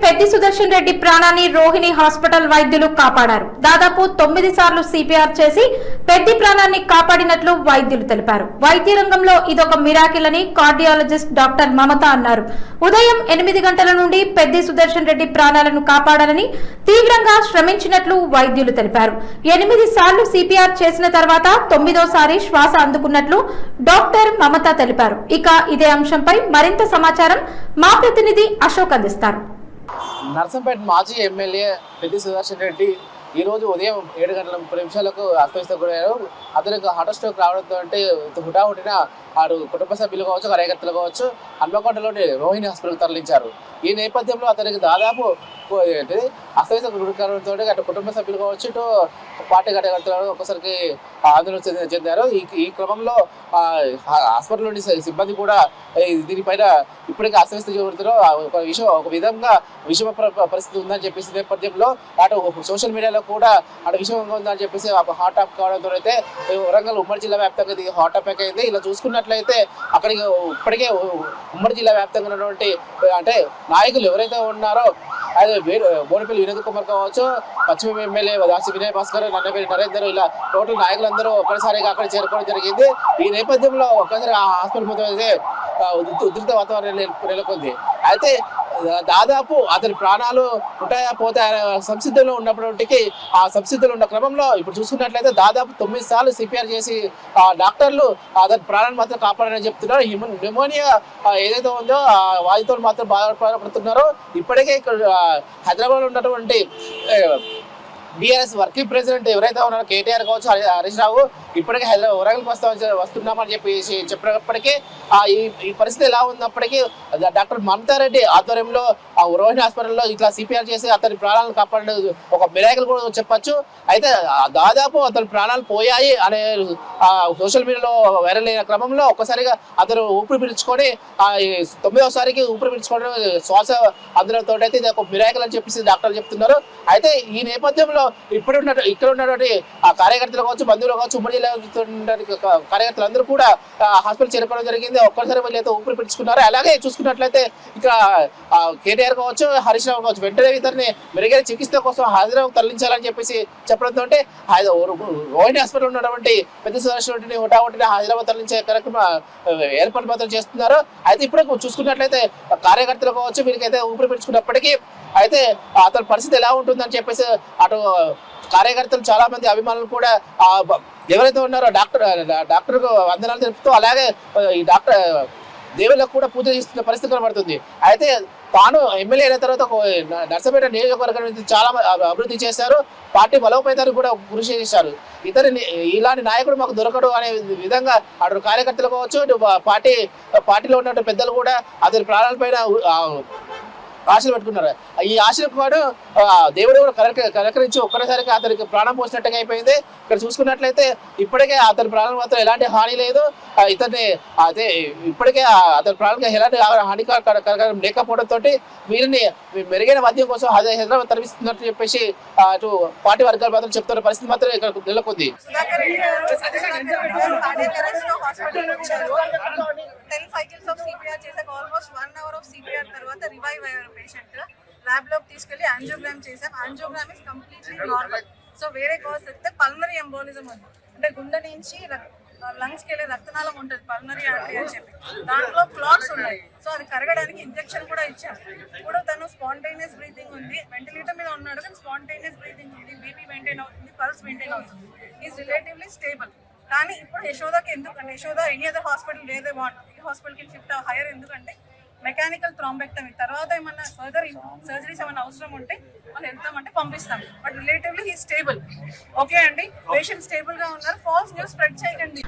పెద్ది సుదర్శన్ రెడ్డి ప్రాణాన్ని రోహిణి హాస్పిటల్ వైద్యులు కాపాడారు. దాదాపు 9 సార్లు సిపిఆర్ చేసి పెద్ది ప్రాణాన్ని కాపాడినట్లు వైద్యులు తెలిపారు. వైద్య రంగంలో ఇదొక మిరాకిల్ అని కార్డియాలజిస్ట్ డాక్టర్ మమత అన్నారు. ఉదయం 8 గంటల నుండి పెద్ది సుదర్శన్ రెడ్డి ప్రాణాలను కాపాడాలని తీవ్రంగా శ్రమించినట్లు వైద్యులు తెలిపారు. 8 సార్లు సిపిఆర్ చేసిన తర్వాత 9వ సారి శ్వాస అందుకున్నట్లు డాక్టర్ మమత తెలిపారు. ఇక ఇదే అంశంపై మరింత సమాచారం మా ప్రతినిధి అశోక్ అందిస్తారు. నర్సంపేట మాజీ ఎమ్మెల్యే పెద్ది సుదర్శన్ రెడ్డి ఈ రోజు ఉదయం 7:30 అస్తవ్యస్తమయ్యారు. అతనికి హార్ట్ స్ట్రోక్ రావడంతో హుటాహుటిన ఆడు కుటుంబ సభ్యులు కావచ్చు, కార్యకర్తలు కావచ్చు హన్మకొండలోని రోహిణి హాస్పిటల్కి తరలించారు. ఈ నేపథ్యంలో అతనికి దాదాపు అస్తవ్యస్త గురికావడంతో అటు కుటుంబ సభ్యులు కావచ్చు, ఇటు పార్టీ కార్యకర్తలు ఒకసారికి ఆందోళన చెందారు. ఈ క్రమంలో హాస్పిటల్లోని సిబ్బంది కూడా దీనిపైన ఇప్పటికే అస్తవ్యస్త జరుగుతారో ఒక విధంగా విషమ పరిస్థితి ఉందని చెప్పేసి నేపథ్యంలో అటు సోషల్ మీడియాలో కూడా అటు విషమంగా ఉందని చెప్పేసి హార్ట్ అటాక్ కావడంతో అయితే వరంగల్ ఉమ్మడి జిల్లా వ్యాప్తంగా ఇది హార్ట్ అటాక్ అయింది. ఇలా చూసుకున్నట్లయితే అక్కడికి ఇప్పటికే ఉమ్మడి జిల్లా వ్యాప్తంగా ఉన్నటువంటి అంటే నాయకులు ఎవరైతే ఉన్నారో అదే బోడిపల్లి వినోద్ కుమార్ కావచ్చు, పశ్చిమ ఎమ్మెల్యే దాసి వినయ్ భాస్కర్, నన్నపల్లి నరేందర్, ఇలా టోటల్ నాయకులందరూ ఒక్కసారిగా అక్కడ చేరుకోవడం జరిగింది. ఈ నేపథ్యంలో ఒక్కసారి ఆ హాస్పిటల్ మొత్తం అయితే ఉధృత వాతావరణం నెలకొంది. అయితే దాదాపు అతని ప్రాణాలు ఉంటాయా పోతాయా సంసిద్ధంలో ఉన్నప్పటికీ ఆ సంసిద్ధంలో ఉన్న క్రమంలో ఇప్పుడు చూసుకున్నట్లయితే దాదాపు 9 సార్లు సిపిఆర్ చేసి డాక్టర్లు అతని ప్రాణాలు మాత్రం కాపాడారని చెప్తున్నారు. న్యూమోనియా ఏదైతే ఉందో ఆ వాయుతో మాత్రం బాధపడుతున్నారో ఇప్పటికే ఇక్కడ హైదరాబాద్లో ఉన్నటువంటి బీఆర్ఎస్ వర్కింగ్ ప్రెసిడెంట్ ఎవరైతే ఉన్నారో కేటీఆర్ కావచ్చు, హరీష్ రావు ఇప్పటికే వరంగల్కి వస్తున్నామని చెప్పినప్పటికీ ఈ పరిస్థితి ఎలా ఉన్నప్పటికీ డాక్టర్ మమతా రెడ్డి ఆధ్వర్యంలో ఆ రోహిణి హాస్పిటల్లో ఇట్లా సిపిఆర్ చేసి అతని ప్రాణాలను కాపాడే ఒక మిరాకిల్ కూడా చెప్పచ్చు. అయితే దాదాపు అతని ప్రాణాలు పోయాయి అనే సోషల్ మీడియాలో వైరల్ అయిన క్రమంలో ఒక్కసారిగా అతను ఊపిరి పీల్చుకొని 9వ సారికి ఊపిరి పీల్చుకోవడం శ్వాస అందడంతో అయితే ఇది ఒక మిరాకిల్ అని చెప్పేసి డాక్టర్లు చెప్తున్నారు. అయితే ఈ నేపథ్యంలో ఇక్కడ ఉన్నటువంటి ఆ కార్యకర్తలు కావచ్చు, బంధువులు కావచ్చు, ఉమ్మడి జిల్లా కార్యకర్తలు అందరూ కూడా హాస్పిటల్ చేరుకోవడం జరిగింది. ఒక్కసారి వీళ్ళైతే ఊపిరి పీల్చుకున్నారు. అలాగే చూసుకున్నట్లయితే ఇక్కడ కేటీఆర్ కావచ్చు, హరీష్ రావు కావచ్చు వెంటనే ఇతరుని మెరుగైన చికిత్స కోసం హైదరాబాద్ తరలించాలని చెప్పేసి చెప్పడంతో రోహిణి హాస్పిటల్ ఉన్నటువంటి పెద్ద సుదర్శన్ రెడ్డిని హుటాహుటిన హైదరాబాద్ తరలించే కార్యక్రమం ఏర్పాటు మాత్రం చేస్తున్నారు. అయితే ఇప్పుడు చూసుకున్నట్లయితే కార్యకర్తలు కావచ్చు వీరికైతే ఊపిరి పీల్చుకున్నప్పటికీ అయితే అతని పరిస్థితి ఎలా ఉంటుందని చెప్పేసి అటు కార్యకర్తలు చాలా మంది అభిమానులు కూడా ఎవరైతే ఉన్నారో డాక్టర్కు వందనాలు తెలుపుతూ అలాగే ఈ డాక్టర్ దేవుళ్ళకు కూడా పూజ చేస్తున్న పరిస్థితి కనబడుతుంది. అయితే తాను ఎమ్మెల్యే అయిన తర్వాత నర్సంపేట నియోజకవర్గం చాలా అభివృద్ధి చేశారు, పార్టీ బలోపేతానికి కూడా కృషి చేశారు. ఇలాంటి నాయకుడు మాకు దొరకడు అనే విధంగా అటు కార్యకర్తలు కావచ్చు, పార్టీలో ఉన్నటువంటి పెద్దలు కూడా అతని ప్రాణాలపైన ఆశలు పెట్టుకున్నారు. ఈ ఆశలకు కూడా దేవుడు కూడా కలకరించి ఒక్కసారిగా అతనికి ప్రాణం పోసినట్టుగా అయిపోయింది. ఇక్కడ చూసుకున్నట్లయితే ఇప్పటికే అతని ప్రాణం మాత్రం ఎలాంటి హాని లేదు. ఇతన్ని అదే ఇప్పటికే అతని ప్రాణానికి ఎలాంటి హాని లేకపోవడంతో వీరిని మెరుగైన వైద్యం కోసం హైదరాబాద్ తరలిస్తున్నట్టు చెప్పేసి అటు పార్టీ వర్గాలు మాత్రం చెప్తున్న పరిస్థితి మాత్రం ఇక్కడ నెలకొంది. 10 cycles of CPR చేసాక ఆల్మోస్ట్ 1 hour of CPR తర్వాత రివైవ్ అయ్యారు పేషెంట్. ల్యాబ్ లోకి తీసుకెళ్లి యాంజియోగ్రామ్ చేసాం. Angiogram is completely normal. So వేరే కాజ్ అయితే పల్మనరీ ఎంబోలిజం ఉంది, అంటే గుండె నుంచి లంగ్స్ కి వెళ్ళే రక్తనాళం ఉంటుంది పల్మనరీ ఆర్టరీ అని చెప్పి, దాంట్లో క్లాట్స్ ఉన్నాయి. సో అది కరగడానికి ఇంజెక్షన్ కూడా ఇచ్చారు. ఇప్పుడు తను స్పాంటేనియస్ బ్రీతింగ్ ఉంది, వెంటిలేటర్ మీద ఉన్నాడు కానీ స్పాంటేనియస్ బ్రీతింగ్ ఉంది, బీపీ మెయింటైన్ అవుతుంది, పల్స్ మెయింటైన్ అవుతుంది, ఈజ్ రిలేటివ్లీ స్టేబుల్. కానీ ఇప్పుడు యశోదకి ఎందుకంటే యశోద ఎనీ అదర్ హాస్పిటల్ వేరే వాట్ ఈ హాస్పిటల్కి షిఫ్ట్ హైయర్ ఎందుకంటే మెకానికల్ థ్రాంబెక్టమీ తర్వాత ఏమన్నా ఫర్దర్ సర్జరీస్ ఏమైనా అవసరం ఉంటే మనం వెళ్తామంటే పంపిస్తాం. But relatively he stable. Okay అండి, పేషెంట్ స్టేబుల్ గా ఉన్నారు. ఫాల్స్ న్యూస్ స్ప్రెడ్ చేయకండి.